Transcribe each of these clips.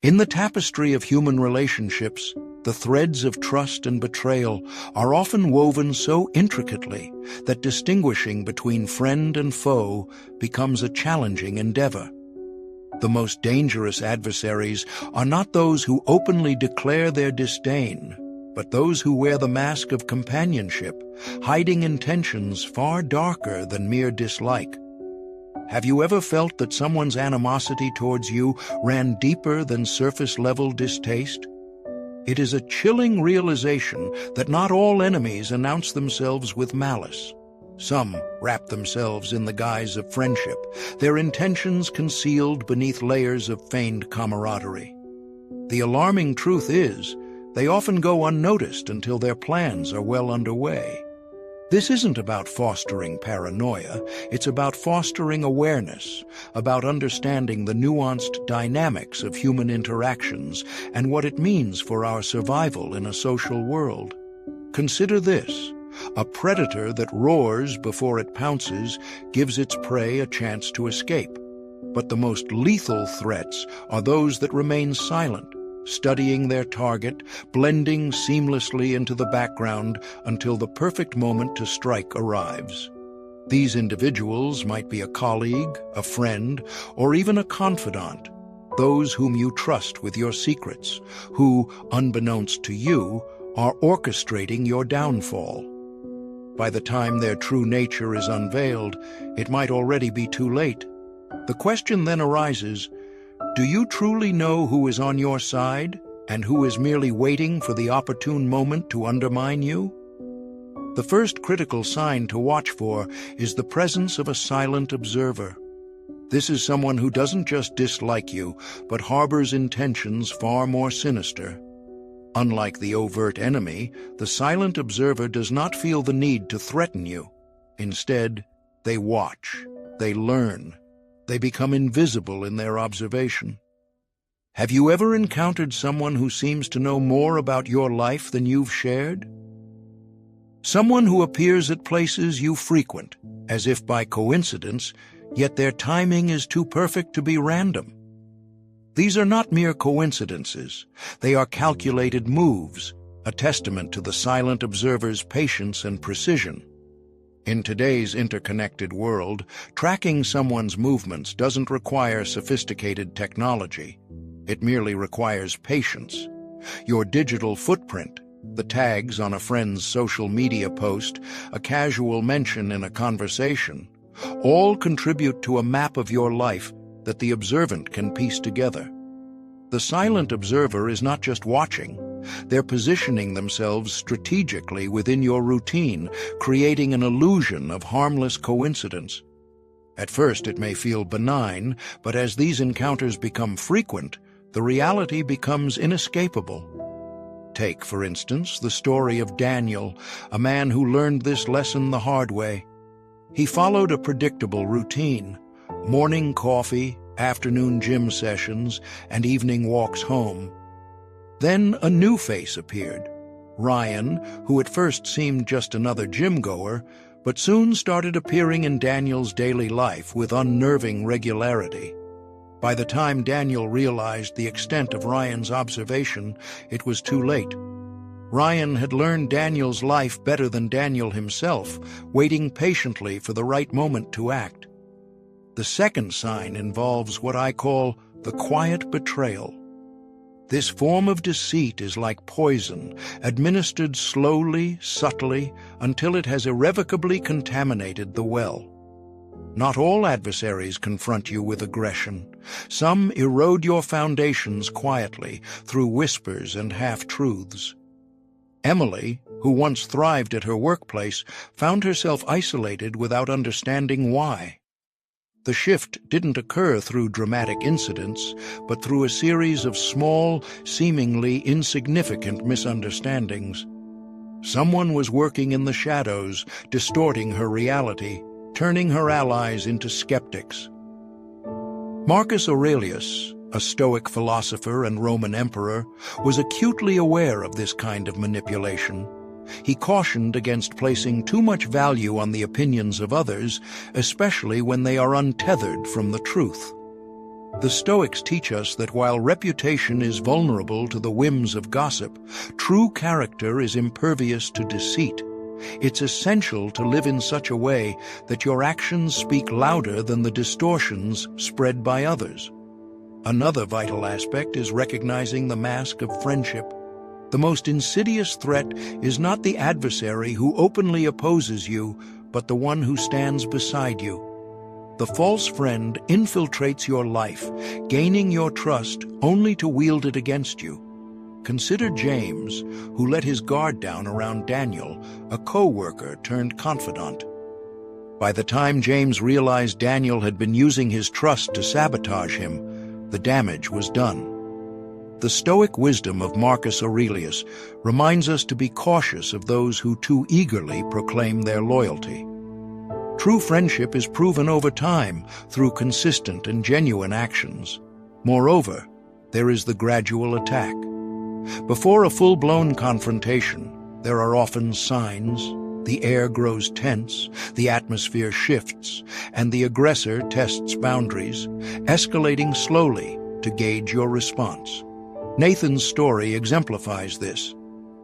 In the tapestry of human relationships, the threads of trust and betrayal are often woven so intricately that distinguishing between friend and foe becomes a challenging endeavor. The most dangerous adversaries are not those who openly declare their disdain, but those who wear the mask of companionship, hiding intentions far darker than mere dislike. Have you ever felt that someone's animosity towards you ran deeper than surface-level distaste? It is a chilling realization that not all enemies announce themselves with malice. Some wrap themselves in the guise of friendship, their intentions concealed beneath layers of feigned camaraderie. The alarming truth is, they often go unnoticed until their plans are well underway. This isn't about fostering paranoia, it's about fostering awareness, about understanding the nuanced dynamics of human interactions and what it means for our survival in a social world. Consider this: a predator that roars before it pounces gives its prey a chance to escape. But the most lethal threats are those that remain silent, studying their target, blending seamlessly into the background until the perfect moment to strike arrives. These individuals might be a colleague, a friend, or even a confidant, those whom you trust with your secrets, who, unbeknownst to you, are orchestrating your downfall. By the time their true nature is unveiled, it might already be too late. The question then arises, do you truly know who is on your side and who is merely waiting for the opportune moment to undermine you? The first critical sign to watch for is the presence of a silent observer. This is someone who doesn't just dislike you, but harbors intentions far more sinister. Unlike the overt enemy, the silent observer does not feel the need to threaten you. Instead, they watch, they learn. They become invisible in their observation. Have you ever encountered someone who seems to know more about your life than you've shared? Someone who appears at places you frequent, as if by coincidence, yet their timing is too perfect to be random. These are not mere coincidences. They are calculated moves, a testament to the silent observer's patience and precision. In today's interconnected world, tracking someone's movements doesn't require sophisticated technology. It merely requires patience. Your digital footprint, the tags on a friend's social media post, a casual mention in a conversation, all contribute to a map of your life that the observant can piece together. The silent observer is not just watching. They're positioning themselves strategically within your routine, creating an illusion of harmless coincidence. At first it may feel benign, but as these encounters become frequent, the reality becomes inescapable. Take, for instance, the story of Daniel, a man who learned this lesson the hard way. He followed a predictable routine: morning coffee, afternoon gym sessions, and evening walks home. Then a new face appeared, Ryan, who at first seemed just another gym-goer, but soon started appearing in Daniel's daily life with unnerving regularity. By the time Daniel realized the extent of Ryan's observation, it was too late. Ryan had learned Daniel's life better than Daniel himself, waiting patiently for the right moment to act. The second sign involves what I call the quiet betrayal. This form of deceit is like poison, administered slowly, subtly, until it has irrevocably contaminated the well. Not all adversaries confront you with aggression. Some erode your foundations quietly, through whispers and half-truths. Emily, who once thrived at her workplace, found herself isolated without understanding why. The shift didn't occur through dramatic incidents, but through a series of small, seemingly insignificant misunderstandings. Someone was working in the shadows, distorting her reality, turning her allies into skeptics. Marcus Aurelius, a Stoic philosopher and Roman emperor, was acutely aware of this kind of manipulation. He cautioned against placing too much value on the opinions of others, especially when they are untethered from the truth. The Stoics teach us that while reputation is vulnerable to the whims of gossip, true character is impervious to deceit. It's essential to live in such a way that your actions speak louder than the distortions spread by others. Another vital aspect is recognizing the mask of friendship. The most insidious threat is not the adversary who openly opposes you, but the one who stands beside you. The false friend infiltrates your life, gaining your trust only to wield it against you. Consider James, who let his guard down around Daniel, a co-worker turned confidant. By the time James realized Daniel had been using his trust to sabotage him, the damage was done. The Stoic wisdom of Marcus Aurelius reminds us to be cautious of those who too eagerly proclaim their loyalty. True friendship is proven over time through consistent and genuine actions. Moreover, there is the gradual attack. Before a full-blown confrontation, there are often signs. The air grows tense, the atmosphere shifts, and the aggressor tests boundaries, escalating slowly to gauge your response. Nathan's story exemplifies this.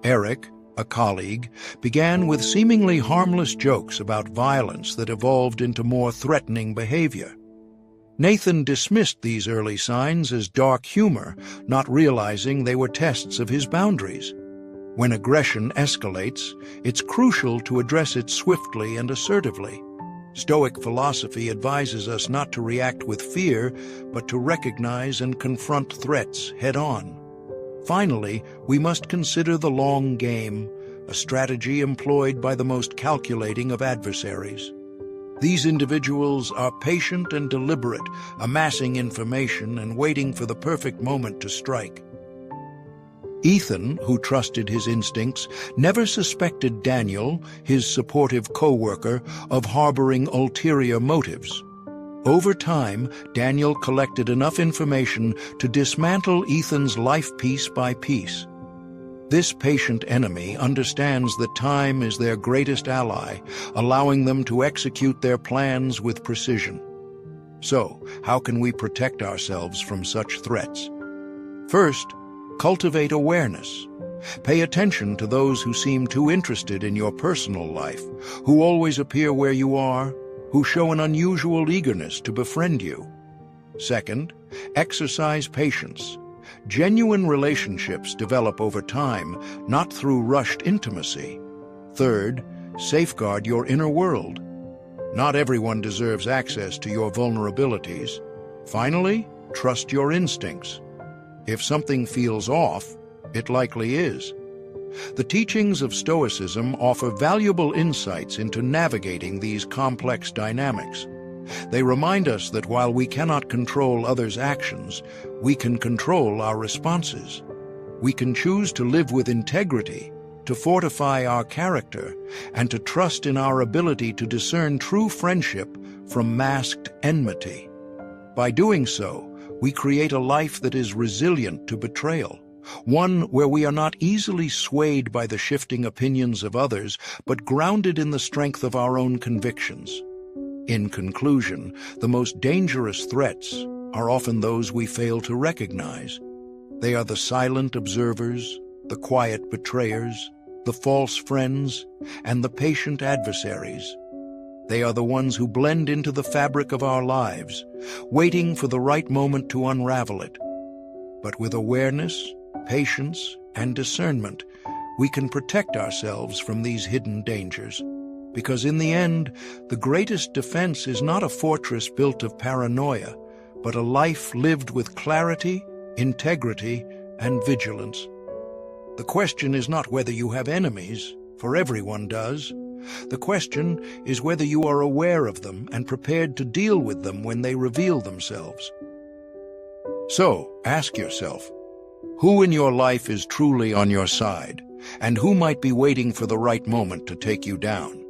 Eric, a colleague, began with seemingly harmless jokes about violence that evolved into more threatening behavior. Nathan dismissed these early signs as dark humor, not realizing they were tests of his boundaries. When aggression escalates, it's crucial to address it swiftly and assertively. Stoic philosophy advises us not to react with fear, but to recognize and confront threats head-on. Finally, we must consider the long game, a strategy employed by the most calculating of adversaries. These individuals are patient and deliberate, amassing information and waiting for the perfect moment to strike. Ethan, who trusted his instincts, never suspected Daniel, his supportive co-worker, of harboring ulterior motives. Over time, Daniel collected enough information to dismantle Ethan's life piece by piece. This patient enemy understands that time is their greatest ally, allowing them to execute their plans with precision. So, how can we protect ourselves from such threats? First, cultivate awareness. Pay attention to those who seem too interested in your personal life, who always appear where you are, who show an unusual eagerness to befriend you. Second, exercise patience. Genuine relationships develop over time, not through rushed intimacy. Third, safeguard your inner world. Not everyone deserves access to your vulnerabilities. Finally, trust your instincts. If something feels off, it likely is. The teachings of Stoicism offer valuable insights into navigating these complex dynamics. They remind us that while we cannot control others' actions, we can control our responses. We can choose to live with integrity, to fortify our character, and to trust in our ability to discern true friendship from masked enmity. By doing so, we create a life that is resilient to betrayal, one where we are not easily swayed by the shifting opinions of others, but grounded in the strength of our own convictions. In conclusion, the most dangerous threats are often those we fail to recognize. They are the silent observers, the quiet betrayers, the false friends, and the patient adversaries. They are the ones who blend into the fabric of our lives, waiting for the right moment to unravel it. But with awareness, patience, and discernment, we can protect ourselves from these hidden dangers. Because in the end, the greatest defense is not a fortress built of paranoia, but a life lived with clarity, integrity, and vigilance. The question is not whether you have enemies, for everyone does. The question is whether you are aware of them and prepared to deal with them when they reveal themselves. So, ask yourself, who in your life is truly on your side, and who might be waiting for the right moment to take you down?